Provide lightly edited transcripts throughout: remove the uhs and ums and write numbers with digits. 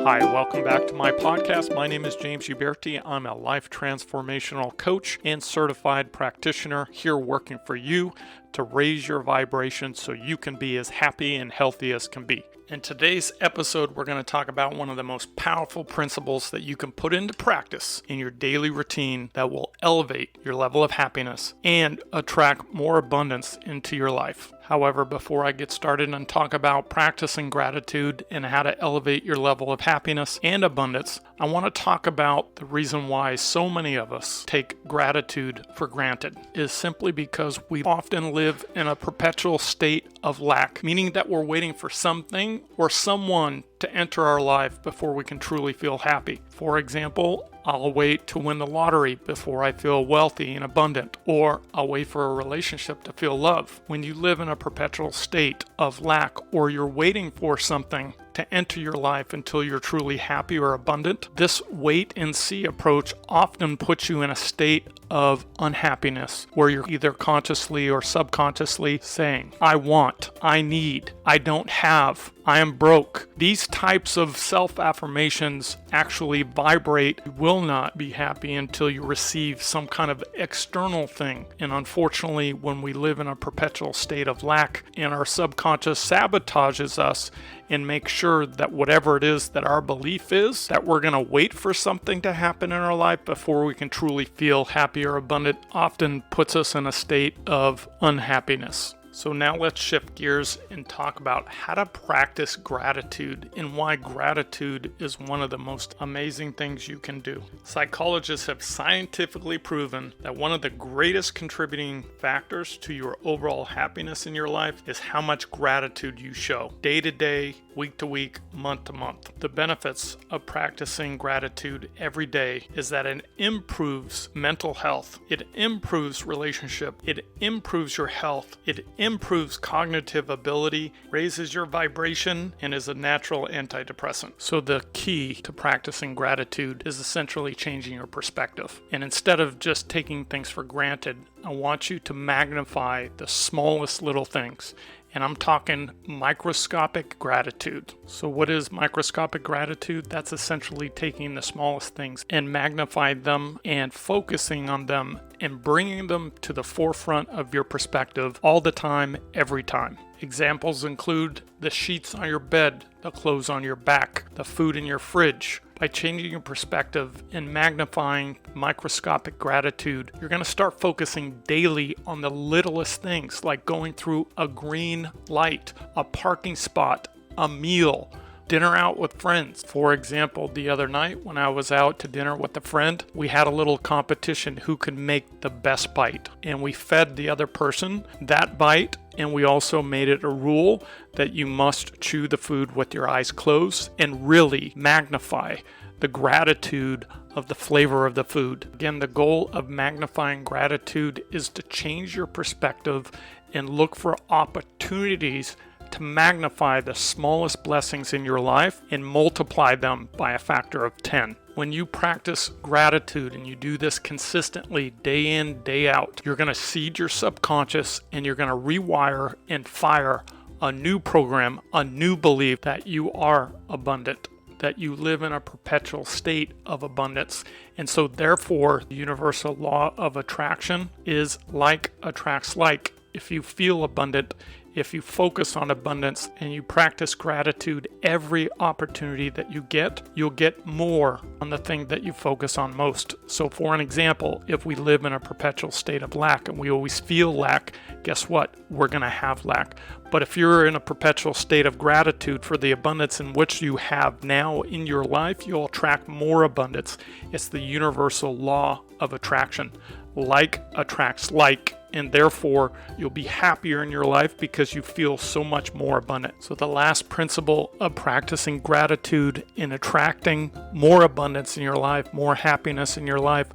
Hi, welcome back to my podcast. My name is James Uberti. I'm a life transformational coach and certified practitioner here working for you to raise your vibration so you can be as happy and healthy as can be. In today's episode, we're going to talk about one of the most powerful principles that you can put into practice in your daily routine that will elevate your level of happiness and attract more abundance into your life. However, before I get started and talk about practicing gratitude and how to elevate your level of happiness and abundance, I want to talk about the reason why so many of us take gratitude for granted is simply because we often live in a perpetual state of lack, meaning that we're waiting for something or someone to enter our life before we can truly feel happy. For example, I'll wait to win the lottery before I feel wealthy and abundant, or I'll wait for a relationship to feel love. When you live in a perpetual state of lack, or you're waiting for something to enter your life until you're truly happy or abundant, this wait and see approach often puts you in a state of unhappiness where you're either consciously or subconsciously saying, I want, I need, I don't have, I am broke. These types of self-affirmations actually vibrate. You will not be happy until you receive some kind of external thing. And unfortunately, when we live in a perpetual state of lack and our subconscious sabotages us and make sure that whatever it is that our belief is, that we're going to wait for something to happen in our life before we can truly feel happy or abundant, often puts us in a state of unhappiness. So now let's shift gears and talk about how to practice gratitude and why gratitude is one of the most amazing things you can do. Psychologists have scientifically proven that one of the greatest contributing factors to your overall happiness in your life is how much gratitude you show, day to day, week to week, month to month. The benefits of practicing gratitude every day is that it improves mental health, it improves relationship, it improves your health, it improves cognitive ability, raises your vibration, and is a natural antidepressant. So the key to practicing gratitude is essentially changing your perspective. And instead of just taking things for granted, I want you to magnify the smallest little things. And I'm talking microscopic gratitude. So what is microscopic gratitude? That's essentially taking the smallest things and magnifying them and focusing on them and bringing them to the forefront of your perspective all the time, every time. Examples include the sheets on your bed, the clothes on your back, the food in your fridge. By changing your perspective and magnifying microscopic gratitude, you're going to start focusing daily on the littlest things like going through a green light, a parking spot, a meal, dinner out with friends. For example, the other night when I was out to dinner with a friend, we had a little competition who could make the best bite. And we fed the other person that bite, and we also made it a rule that you must chew the food with your eyes closed and really magnify the gratitude of the flavor of the food. Again, the goal of magnifying gratitude is to change your perspective and look for opportunities to magnify the smallest blessings in your life and multiply them by a factor of 10. When you practice gratitude and you do this consistently day in, day out, you're going to seed your subconscious and you're going to rewire and fire a new program, a new belief that you are abundant, that you live in a perpetual state of abundance. And so therefore, the universal law of attraction is like attracts like. If you feel abundant, if you focus on abundance and you practice gratitude every opportunity that you get, you'll get more on the thing that you focus on most. So for an example, if we live in a perpetual state of lack and we always feel lack, guess what? We're going to have lack. But if you're in a perpetual state of gratitude for the abundance in which you have now in your life, you'll attract more abundance. It's the universal law of attraction. Like attracts like. And therefore, you'll be happier in your life because you feel so much more abundant. So the last principle of practicing gratitude in attracting more abundance in your life, more happiness in your life,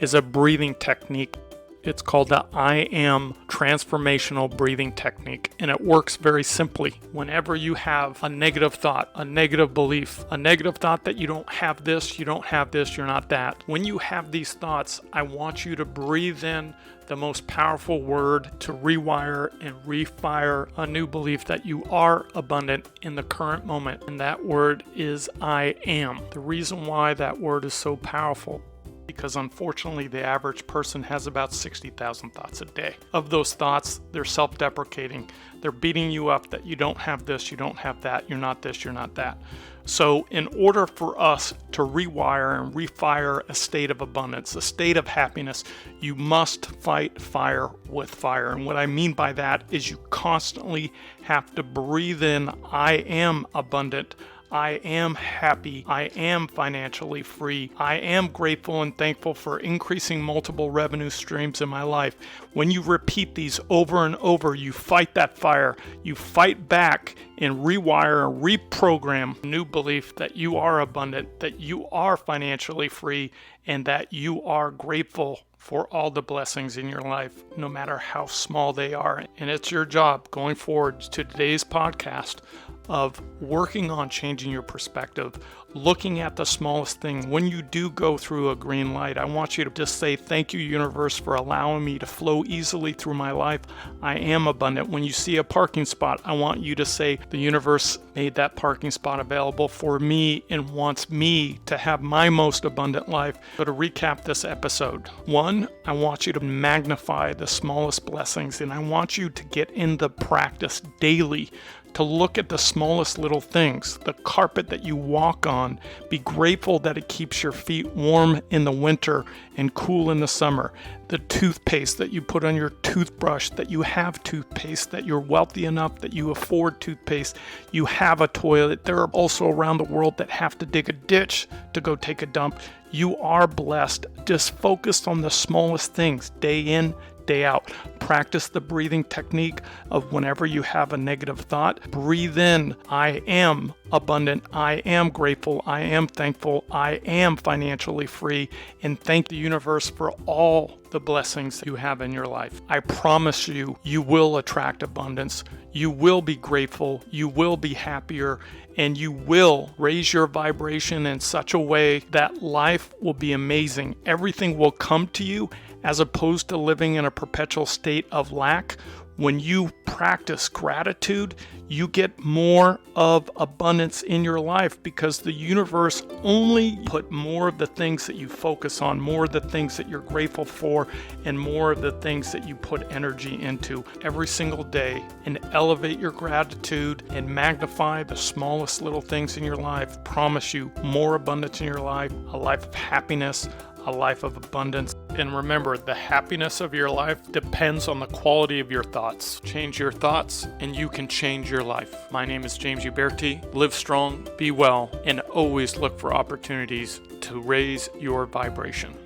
is a breathing technique. It's called the I Am Transformational Breathing Technique, and it works very simply. Whenever you have a negative thought, a negative belief, a negative thought that you don't have this, you're not that. When you have these thoughts, I want you to breathe in the most powerful word to rewire and refire a new belief that you are abundant in the current moment. And that word is I am. The reason why that word is so powerful, because unfortunately the average person has about 60,000 thoughts a day. Of those thoughts, they're self-deprecating. They're beating you up that you don't have this, you don't have that, you're not this, you're not that. So in order for us to rewire and refire a state of abundance, a state of happiness, you must fight fire with fire. And what I mean by that is you constantly have to breathe in, I am abundant, I am happy, I am financially free, I am grateful and thankful for increasing multiple revenue streams in my life. When you repeat these over and over, you fight that fire, you fight back and rewire and reprogram a new belief that you are abundant, that you are financially free, and that you are grateful for all the blessings in your life, no matter how small they are. And it's your job going forward to today's podcast of working on changing your perspective, looking at the smallest thing. When you do go through a green light, I want you to just say, thank you, universe, for allowing me to flow easily through my life. I am abundant. When you see a parking spot, I want you to say, the universe made that parking spot available for me and wants me to have my most abundant life. So to recap this episode, 1, I want you to magnify the smallest blessings, and I want you to get in the practice daily to look at the smallest little things. The carpet that you walk on, be grateful that it keeps your feet warm in the winter and cool in the summer. The toothpaste that you put on your toothbrush, that you have toothpaste, that you're wealthy enough that you afford toothpaste, you have a toilet. There are also around the world that have to dig a ditch to go take a dump. You are blessed. Just focus on the smallest things, day in, day out. Practice the breathing technique of whenever you have a negative thought, breathe in, I am abundant, I am grateful, I am thankful, I am financially free, and thank the universe for all the blessings you have in your life. I promise you, you will attract abundance, you will be grateful, you will be happier, and you will raise your vibration in such a way that life will be amazing. Everything will come to you as opposed to living in a perpetual state of lack. When you practice gratitude, you get more of abundance in your life because the universe only put more of the things that you focus on, more of the things that you're grateful for, and more of the things that you put energy into every single day, and elevate your gratitude and magnify the smallest little things in your life. Promise you more abundance in your life, a life of happiness, a life of abundance. And remember, the happiness of your life depends on the quality of your thoughts. Change your thoughts and you can change your life. My name is James Uberti. Live strong, be well, and always look for opportunities to raise your vibration.